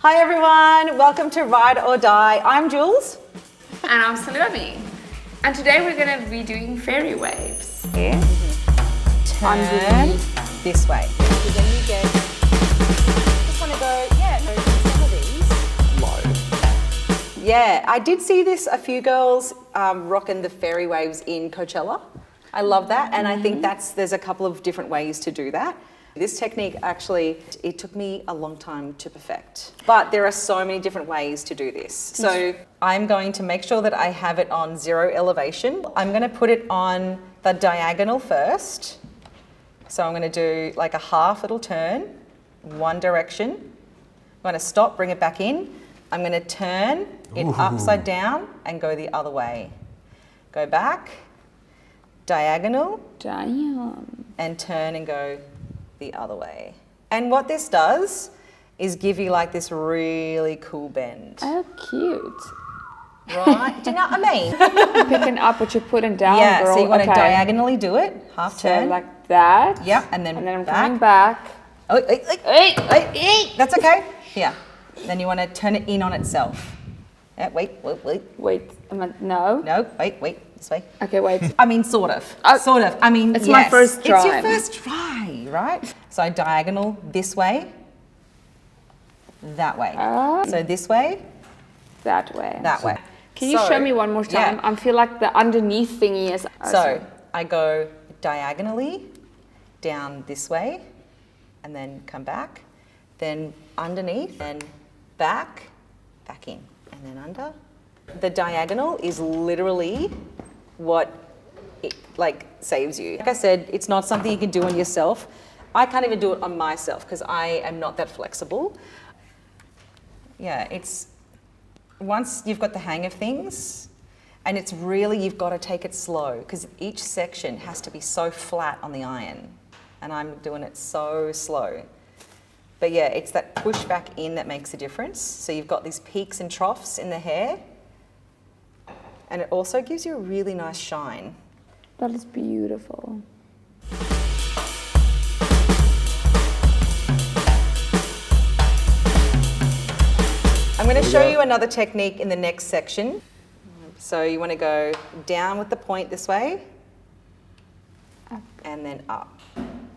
Hi everyone, welcome to Ride or Die. I'm Jools. And I'm Salome. And today we're going to be doing fairy waves. Yeah. Turn this way. So then you get, just want to go, some of these low. Yeah, I did see this, a few girls rocking the fairy waves in Coachella. I love that, and I think there's a couple of different ways to do that. This technique actually, it took me a long time to perfect, but there are so many different ways to do this. So I'm going to make sure that I have it on 0 elevation. I'm going to put it on the diagonal first. So I'm going to do like a half little turn, one direction. I'm going to stop, bring it back in. I'm going to turn it upside down and go the other way. Go back, diagonal, and turn and go the other way. And what this does is give you like this really cool bend. Oh, cute. Right? Do you know what I mean? Picking up what you're putting down, yeah, girl. so you want to diagonally do it, half turn. So like that. Yeah, and then I'm back. coming back. That's okay. Yeah. Then you want to turn it in on itself. Yeah, wait. No, wait, this way. Okay, wait. I mean, sort of. I mean, it's my first try. It's your first try, right? So diagonal this way, that way. So this way, that way. that way. Can you show me one more time? Yeah. I feel like the underneath thingy is... So I go diagonally down this way and then come back, then underneath, then back in, and then under. The diagonal is literally what it, like, saves you. Like I said, it's not something you can do on yourself. I can't even do it on myself because I am not that flexible. Yeah, it's once you've got the hang of things, and it's really, you've got to take it slow because each section has to be so flat on the iron, and I'm doing it so slow. But yeah, it's that push back in that makes a difference. So you've got these peaks and troughs in the hair, and it also gives you a really nice shine. That is beautiful. I'm going to show you another technique in the next section. So you want to go down with the point this way, up, and then up, and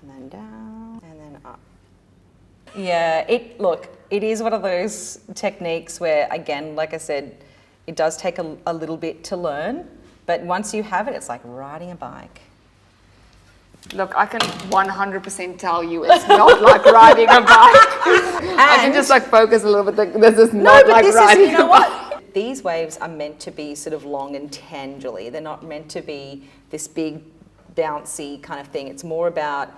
then down, and then up. Yeah, it is one of those techniques where, again, like I said, it does take a little bit to learn, but once you have it, it's like riding a bike. Look, I can 100% tell you it's not like riding a bike. I can just like focus a little bit. This is not like riding a bike. These waves are meant to be sort of long and tangely. They're not meant to be this big, bouncy kind of thing. It's more about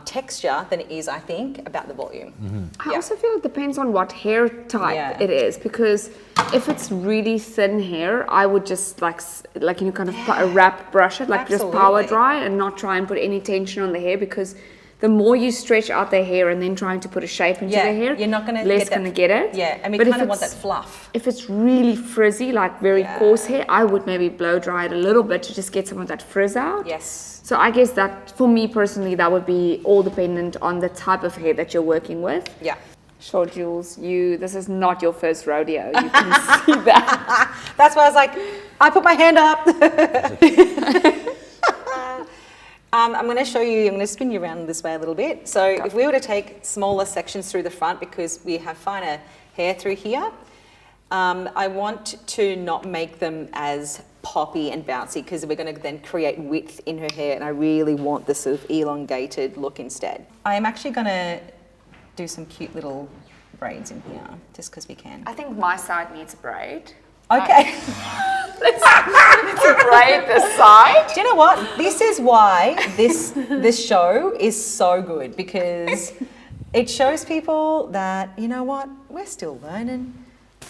texture than it is, I think, about the volume. I also feel it depends on what hair type it is, because if it's really thin hair, I would just like kind of wrap brush it, like just power dry and not try and put any tension on the hair, because the more you stretch out the hair and then trying to put a shape into the hair, you're not going to get it. Yeah, and we kind of want that fluff. If it's really frizzy, like very coarse hair, I would maybe blow dry it a little bit to just get some of that frizz out. Yes. So I guess that, for me personally, that would be all dependent on the type of hair that you're working with. Yeah. Sure, Jools, this is not your first rodeo. You can see that. That's why I was like, I put my hand up. I'm going to show you, I'm going to spin you around this way a little bit. So if we were to take smaller sections through the front, because we have finer hair through here, I want to not make them as poppy and bouncy, because we're going to then create width in her hair, and I really want this sort of elongated look instead. I am actually going to do some cute little braids in here, just because we can. I think my side needs a braid. Okay. Let's braid this side. Do you know what? This is why this show is so good, because it shows people that, you know what, we're still learning.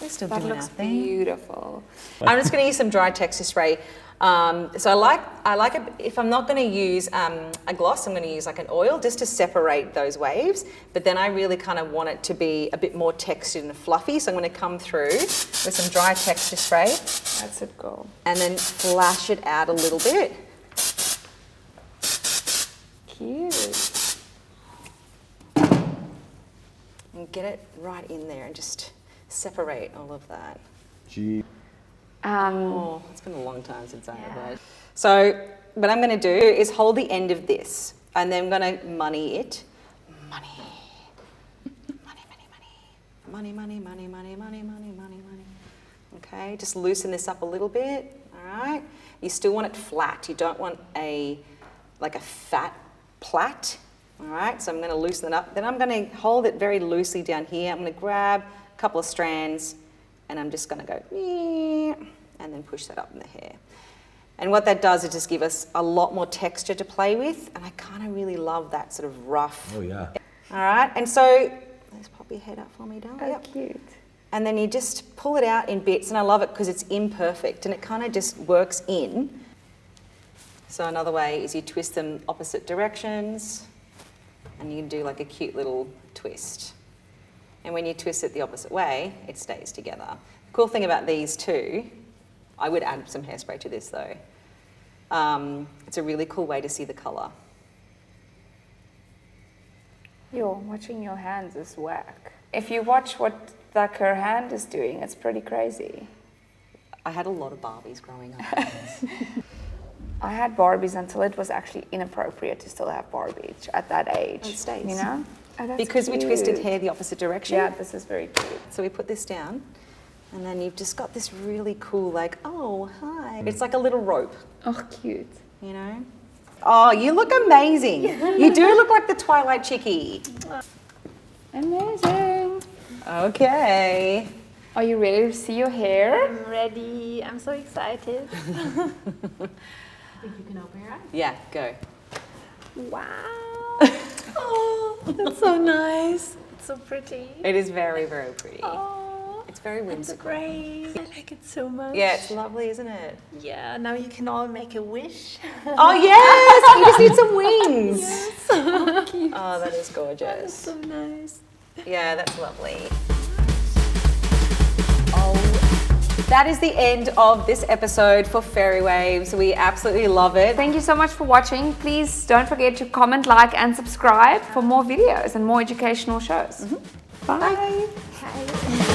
We're still doing our thing. That looks beautiful. I'm just going to use some dry texture spray. So I like it. If I'm not going to use a gloss, I'm going to use like an oil just to separate those waves. But then I really kind of want it to be a bit more textured and fluffy. So I'm going to come through with some dry texture spray. That's it, girl. And then flash it out a little bit. Cute. And get it right in there and just separate all of that. Gee. It's been a long time since I had that. So what I'm going to do is hold the end of this, and then I'm going to money it. Money. Money, money, money, money, money, money, money, money. Okay, just loosen this up a little bit, all right? You still want it flat. You don't want like a fat plait, all right? So I'm going to loosen it up. Then I'm going to hold it very loosely down here. I'm going to grab a couple of strands, and I'm just going to go, and then push that up in the hair. And what that does is just give us a lot more texture to play with, and I kind of really love that sort of rough. Oh, yeah. All right, and so let's pop your head up for me, darling. Oh, cute. And then you just pull it out in bits, and I love it because it's imperfect and it kind of just works in. So another way is you twist them opposite directions, and you can do like a cute little twist. And when you twist it the opposite way, it stays together. The cool thing about these too, I would add some hairspray to this though. It's a really cool way to see the colour. Watching your hands is whack. If you watch what like her hand is doing, it's pretty crazy. I had a lot of Barbies growing up. I had Barbies until it was actually inappropriate to still have Barbies at that age. It stays. You know? Oh, that's because cute. we twisted hair the opposite direction. Yeah, this is very cute. So we put this down, and then you've just got this really cool, like, oh, hi. It's like a little rope. Oh, cute. You know? Oh, you look amazing. You do look like the Twilight Chickie. Amazing. Okay. Are you ready to see your hair? I'm ready. I'm so excited. I think you can open your eyes. Yeah, go. Wow. Oh, that's so nice. It's so pretty. It is very, very pretty. Oh, it's very whimsical. great. I like it so much. Yeah, it's lovely, isn't it? Yeah, now you can all make a wish. Oh, yes! You just need some wings. Yes. Oh, cute. Oh, that is gorgeous. That's so nice. Yeah, that's lovely. Oh, that is the end of this episode for Fairy Waves. We absolutely love it. Thank you so much for watching. Please don't forget to comment, like, and subscribe for more videos and more educational shows. Bye. Hi.